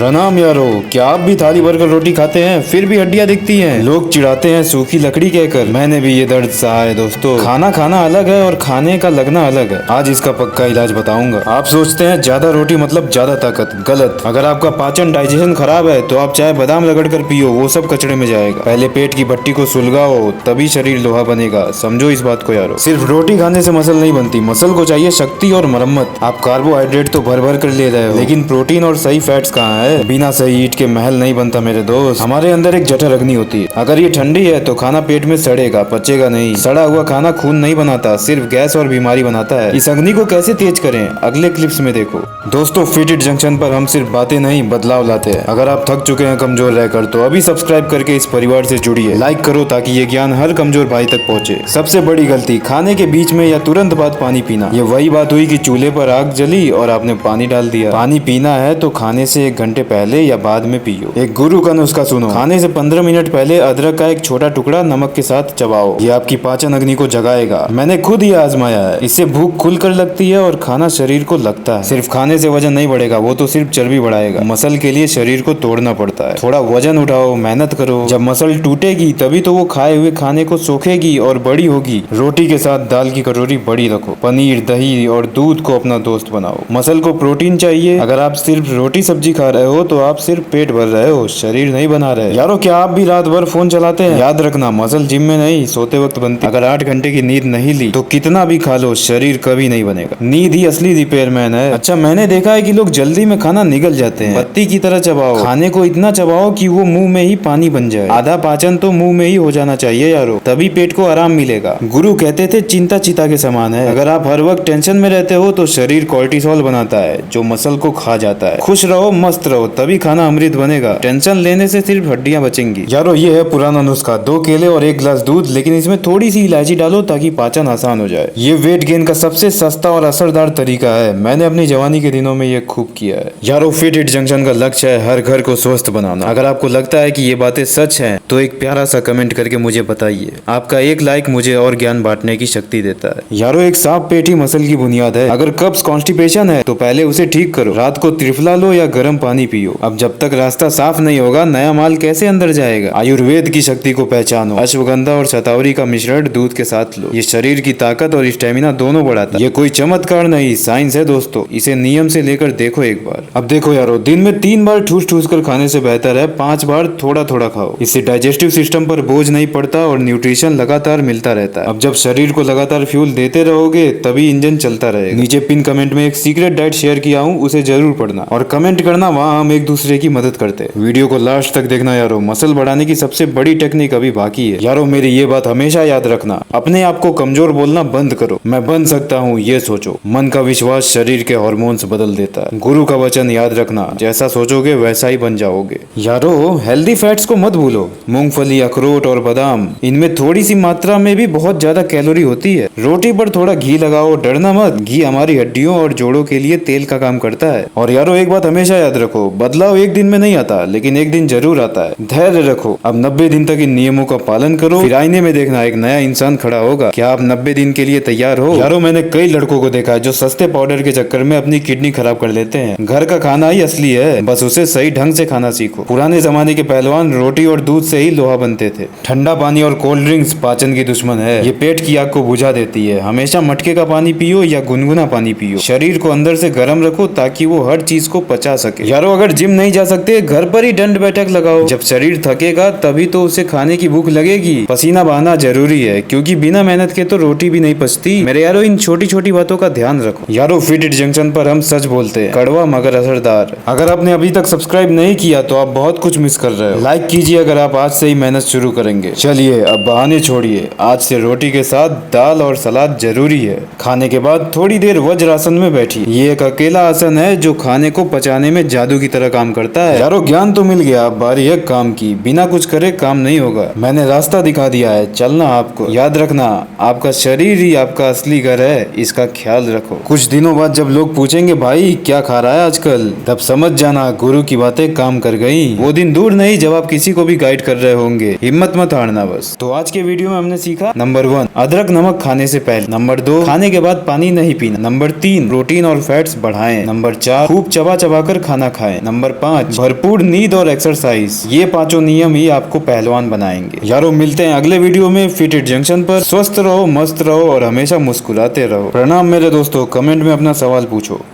प्रणाम यारो, क्या आप भी थाली भरकर रोटी खाते हैं फिर भी हड्डियां दिखती हैं? लोग चिढ़ाते हैं सूखी लकड़ी कहकर, मैंने भी ये दर्द सहा है दोस्तों। खाना खाना अलग है और खाने का लगना अलग है। आज इसका पक्का इलाज बताऊंगा। आप सोचते हैं ज्यादा रोटी मतलब ज्यादा ताकत, गलत। अगर आपका पाचन डाइजेशन खराब है तो आप चाहे बादाम रगड़ कर पियो, वो सब कचड़े में जाएगा। पहले पेट की भट्टी को सुलगाओ, तभी शरीर लोहा बनेगा। समझो इस बात को यारो। सिर्फ रोटी खाने से मसल नहीं बनती, मसल को चाहिए शक्ति और मरम्मत। आप कार्बोहाइड्रेट तो भर भर कर ले रहे हो, लेकिन प्रोटीन और सही फैट्स कहाँ है? बिना सही ईट के महल नहीं बनता मेरे दोस्त। हमारे अंदर एक जठर अग्नि होती है। अगर ये ठंडी है तो खाना पेट में सड़ेगा, पचेगा नहीं। सड़ा हुआ खाना खून नहीं बनाता, सिर्फ गैस और बीमारी बनाता है। इस अग्नि को कैसे तेज करें, अगले क्लिप्स में देखो। दोस्तों, फिट इट जंक्शन पर हम सिर्फ बातें नहीं बदलाव लाते हैं। अगर आप थक चुके हैं कमजोर रहकर तो अभी सब्सक्राइब करके इस परिवार से जुड़िए। लाइक करो ताकि ये ज्ञान हर कमजोर भाई तक पहुंचे। सबसे बड़ी गलती, खाने के बीच में या तुरंत बाद पानी पीना। ये वही बात हुई कि चूल्हे पर आग जली और आपने पानी डाल दिया। पानी पीना है तो खाने से 1 घंटे पहले या बाद में पियो। एक गुरु का नुस्खा सुनो। खाने से 15 मिनट पहले अदरक का एक छोटा टुकड़ा नमक के साथ चबाओ। ये आपकी पाचन अग्नि को जगाएगा। मैंने खुद ये आजमाया है। इससे भूख खुलकर लगती है और खाना शरीर को लगता है। सिर्फ खाने से वजन नहीं बढ़ेगा, वो तो सिर्फ चर्बी बढ़ाएगा। मसल के लिए शरीर को तोड़ना पड़ता है। थोड़ा वजन उठाओ, मेहनत करो। जब मसल टूटेगी तभी तो वो खाए हुए खाने को सोखेगी और बड़ी होगी। रोटी के साथ दाल की कटोरी बड़ी रखो। पनीर, दही और दूध को अपना दोस्त बनाओ। मसल को प्रोटीन चाहिए। अगर आप सिर्फ रोटी सब्जी खा रहे हो तो आप सिर्फ पेट भर रहे हो, शरीर नहीं बना रहे। यारो, क्या आप भी रात भर फोन चलाते हैं? याद रखना, मसल जिम में नहीं सोते वक्त बनती। अगर 8 घंटे की नींद नहीं ली तो कितना भी खा लो, शरीर कभी नहीं बनेगा। नींद ही असली रिपेयरमैन है। अच्छा, मैंने देखा है कि लोग जल्दी में खाना निगल जाते हैं। पत्ती की तरह चबाओ। खाने को इतना चबाओ कि वो मुंह में ही पानी बन जाए। आधा पाचन तो मुंह में ही हो जाना चाहिए यारो, तभी पेट को आराम मिलेगा। गुरु कहते थे चिंता चिता के समान है। अगर आप हर वक्त टेंशन में रहते हो तो शरीर कोर्टिसोल बनाता है जो मसल को खा जाता है। खुश रहो, मस्त रहो, तभी खाना अमृत बनेगा। टेंशन लेने से सिर्फ हड्डियां बचेंगी। यारो, ये है पुराना नुस्खा। 2 केले और 1 गिलास दूध, लेकिन इसमें थोड़ी सी इलायची डालो ताकि पाचन आसान हो जाए। ये वेट गेन का सबसे सस्ता और असरदार तरीका है। मैंने अपनी जवानी के दिनों में ये खूब किया है। यारो, फिट इट जंक्शन का लक्ष्य है हर घर को स्वस्थ बनाना। अगर आपको लगता है कि ये बातें सच हैं तो एक प्यारा सा कमेंट करके मुझे बताइए। आपका एक लाइक मुझे और ज्ञान बांटने की शक्ति देता है। यारो, एक साफ पेट ही मसल की बुनियाद है। अगर कब्ज कॉन्स्टिपेशन है तो पहले उसे ठीक करो। रात को त्रिफला लो या गर्म पानी पियो। अब जब तक रास्ता साफ नहीं होगा नया माल कैसे अंदर जाएगा? आयुर्वेद की शक्ति को पहचानो। अश्वगंधा और शतावरी का मिश्रण दूध के साथ लो। ये शरीर की ताकत और स्टेमिना दोनों बढ़ाता है। ये कोई चमत्कार नहीं, साइंस है दोस्तों। इसे नियम से लेकर देखो एक बार। अब देखो यारो, दिन में 3 बार ठूस ठूस कर खाने से बेहतर है 5 बार थोड़ा थोड़ा खाओ। इससे डाइजेस्टिव सिस्टम पर बोझ नहीं पड़ता और न्यूट्रिशन लगातार मिलता रहता है। अब जब शरीर को लगातार फ्यूल देते रहोगे तभी इंजन चलता रहेगा। नीचे पिन कमेंट में एक सीक्रेट डाइट शेयर किया हूँ, उसे जरूर पढ़ना और कमेंट करना। वहाँ हम एक दूसरे की मदद करते हैं। वीडियो को लास्ट तक देखना यारो। मसल बढ़ाने की सबसे बड़ी टेक्निक अभी बाकी है। यारो, मेरी ये बात हमेशा याद रखना, अपने आप को कमजोर बोलना बंद करो। मैं बन सकता हूँ ये सोचो। मन का विश्वास शरीर के हार्मोन्स बदल देता है। गुरु का वचन याद रखना, जैसा सोचोगे वैसा ही बन जाओगे। यारो, हेल्दी फैट्स को मत भूलो। मूंगफली, अखरोट और बादाम, इनमें थोड़ी सी मात्रा में भी बहुत ज्यादा कैलोरी होती है। रोटी पर थोड़ा घी लगाओ, डरना मत। घी हमारी हड्डियों और जोड़ों के लिए तेल का काम करता है। और यारो, एक बात हमेशा याद रखो, बदलाव एक दिन में नहीं आता, लेकिन एक दिन जरूर आता है। धैर्य रखो। अब 90 दिन तक इन नियमों का पालन करो, फिर आईने में देखना एक नया इंसान खड़ा होगा। क्या आप 90 दिन के लिए तैयार हो? यारो, मैंने कई लड़कों को देखा है जो सस्ते पाउडर के चक्कर में अपनी किडनी खराब कर लेते हैं। घर का खाना ही असली है, बस उसे सही ढंग से खाना सीखो। पुराने जमाने के पहलवान रोटी और दूध से ही लोहा बनते थे। ठंडा पानी और कोल्ड ड्रिंक्स पाचन की दुश्मन है। ये पेट की आग को बुझा देती है। हमेशा मटके का पानी पियो या गुनगुना पानी पियो। शरीर को अंदर से गर्म रखो ताकि वो हर चीज को पचा सके। यारो, अगर जिम नहीं जा सकते घर पर ही दंड बैठक लगाओ। जब शरीर थकेगा तभी तो उसे खाने की भूख लगेगी। पसीना बहाना जरूरी है, क्योंकि बिना मेहनत के तो रोटी भी नहीं पचती। मेरे यारो, इन छोटी छोटी बातों का ध्यान रखो। यारो, फिट इट जंक्शन पर हम सच बोलते हैं, कड़वा मगर असरदार। अगर आपने अभी तक सब्सक्राइब नहीं किया तो आप बहुत कुछ मिस कर रहे हो। लाइक कीजिए अगर आप आज से ही मेहनत शुरू करेंगे। चलिए, अब बहाने छोड़िए। आज से रोटी के साथ दाल और सलाद जरूरी है। खाने के बाद थोड़ी देर वज्रासन में बैठिए। ये एक अकेला आसन है जो खाने को पचाने में जादू की तरह काम करता है। यारो, ज्ञान तो मिल गया, अब बारी है काम की। बिना कुछ करे काम नहीं होगा। मैंने रास्ता दिखा दिया है, चलना आपको। याद रखना, आपका शरीर ही आपका असली घर है, इसका ख्याल रखो। कुछ दिनों बाद जब लोग पूछेंगे भाई क्या खा रहा है आजकल, तब समझ जाना गुरु की बातें काम कर गई। वो दिन दूर नहीं जब आप किसी को भी गाइड कर रहे होंगे। हिम्मत मत हारना बस। तो आज के वीडियो में हमने सीखा, नंबर 1 अदरक नमक खाने से पहले। नंबर 2 खाने के बाद पानी नहीं पीना। नंबर 3 प्रोटीन और फैट्स बढ़ाएं। नंबर 4 खूब चबा चबा कर खाना खाएं। खाएं। नंबर 5, भरपूर नींद और एक्सरसाइज। ये पांचों नियम ही आपको पहलवान बनाएंगे। यारों मिलते हैं अगले वीडियो में फिट जंक्शन पर। स्वस्थ रहो, मस्त रहो और हमेशा मुस्कुराते रहो। प्रणाम मेरे दोस्तों, कमेंट में अपना सवाल पूछो।